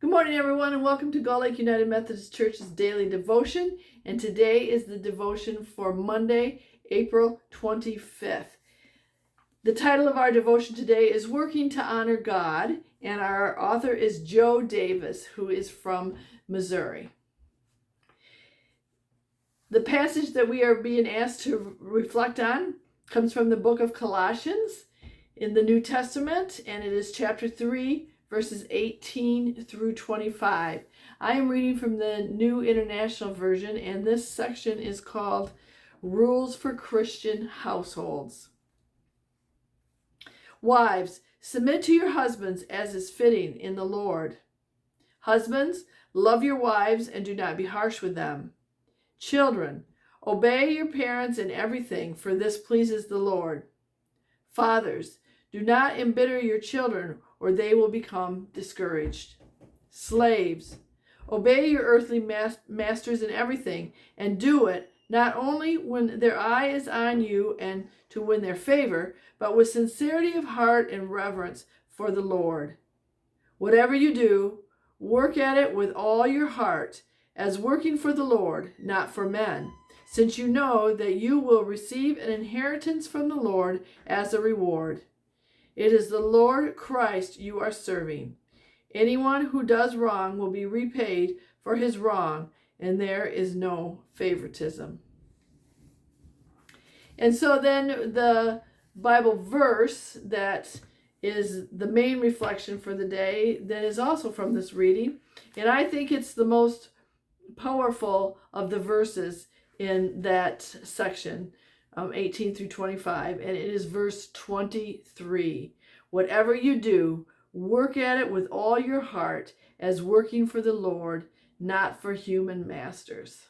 Good morning, everyone, and welcome to Gull Lake United Methodist Church's daily devotion. And today is the devotion for Monday, April 25th. The title of our devotion today is Working to Honor God, and our author is Joe Davis, who is from Missouri. The passage that we are being asked to reflect on comes from the book of Colossians in the New Testament, and it is chapter 3, verses 18 through 25. I am reading from the New International Version, and this section is called Rules for Christian Households. Wives, submit to your husbands as is fitting in the Lord. Husbands, love your wives and do not be harsh with them. Children, obey your parents in everything, for this pleases the Lord. Fathers, do not embitter your children, or they will become discouraged. Slaves, obey your earthly masters in everything, and do it not only when their eye is on you and to win their favor, but with sincerity of heart and reverence for the Lord. Whatever you do, work at it with all your heart, as working for the Lord, not for men, since you know that you will receive an inheritance from the Lord as a reward. It is the Lord Christ you are serving. Anyone who does wrong will be repaid for his wrong, and there is no favoritism. And so then the Bible verse that is the main reflection for the day that is also from this reading, and I think it's the most powerful of the verses in that section, 18 through 25, and it is verse 23. Whatever you do, work at it with all your heart, as working for the Lord, not for human masters.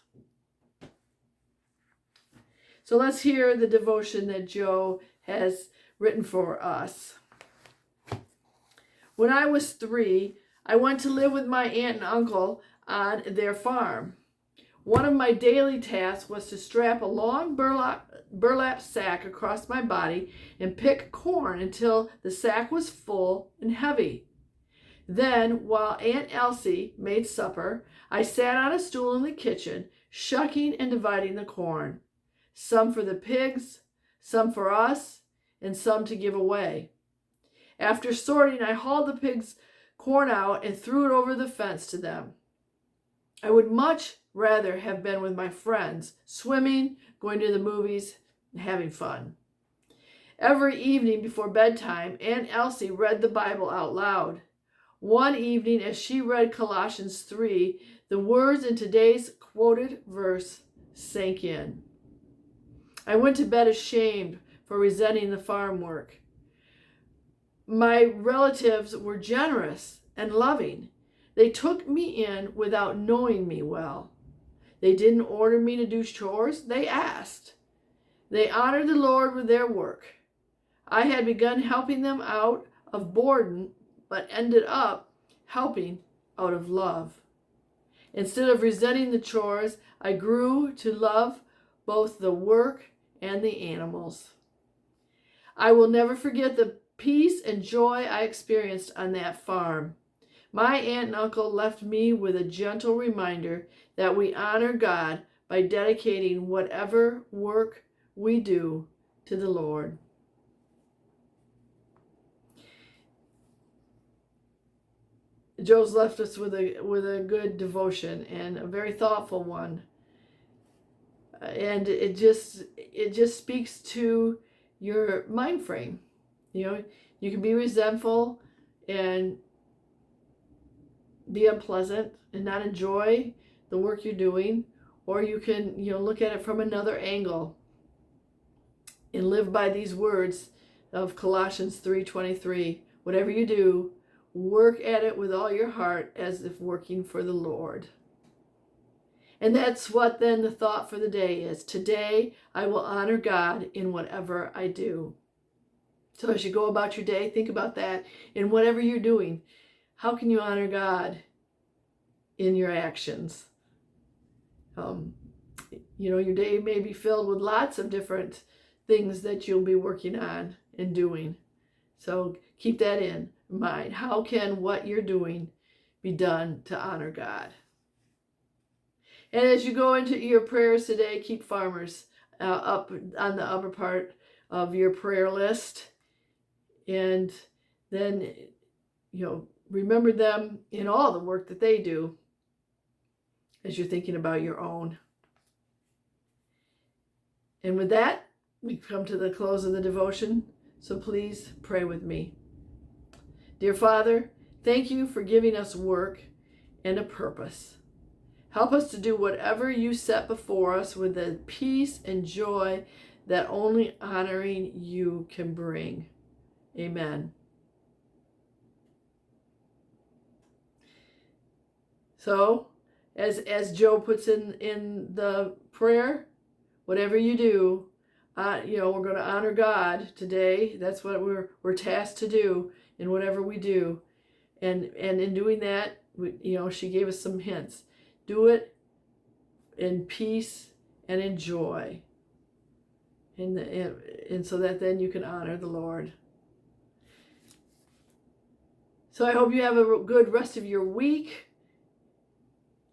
So let's hear the devotion that Joe has written for us. When I was 3, I went to live with my aunt and uncle on their farm. One of my daily tasks was to strap a long burlap sack across my body and pick corn until the sack was full and heavy. Then, while Aunt Elsie made supper, I sat on a stool in the kitchen, shucking and dividing the corn. Some for the pigs, some for us, and some to give away. After sorting, I hauled the pigs' corn out and threw it over the fence to them. I would much rather have been with my friends, swimming, going to the movies, and having fun. Every evening before bedtime, Aunt Elsie read the Bible out loud. One evening, as she read Colossians 3, the words in today's quoted verse sank in. I went to bed ashamed for resenting the farm work. My relatives were generous and loving. They took me in without knowing me well. They didn't order me to do chores, they asked. They honored the Lord with their work. I had begun helping them out of boredom, but ended up helping out of love. Instead of resenting the chores, I grew to love both the work and the animals. I will never forget the peace and joy I experienced on that farm. My aunt and uncle left me with a gentle reminder that we honor God by dedicating whatever work we do to the Lord. Joe's left us with a good devotion and a very thoughtful one. And it just speaks to your mind frame. You know, you can be resentful and be unpleasant and not enjoy the work you're doing, or you can, look at it from another angle and live by these words of Colossians 3:23. Whatever you do, work at it with all your heart as if working for the Lord. And that's what then the thought for the day is. Today, I will honor God in whatever I do. So as you go about your day, think about that. In whatever you're doing, how can you honor God in your actions? Your day may be filled with lots of different things that you'll be working on and doing. So keep that in mind. How can what you're doing be done to honor God. And as you go into your prayers today, keep farmers up on the upper part of your prayer list. And then, remember them in all the work that they do as you're thinking about your own. And with that, we've come to the close of the devotion. So please pray with me. Dear Father, thank you for giving us work and a purpose. Help us to do whatever you set before us with the peace and joy that only honoring you can bring. Amen. So, as Joe puts in the prayer, whatever you do, we're going to honor God today. That's what we're tasked to do in whatever we do. And in doing that, she gave us some hints. Do it in peace and in joy. And so that then you can honor the Lord. So I hope you have a good rest of your week.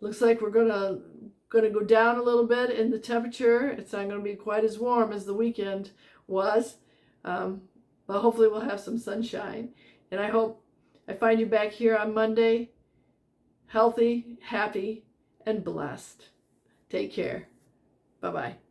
Looks like we're gonna go down a little bit in the temperature. It's not going to be quite as warm as the weekend was, but hopefully we'll have some sunshine. And I hope I find you back here on Monday, healthy, happy, and blessed. Take care. Bye-bye.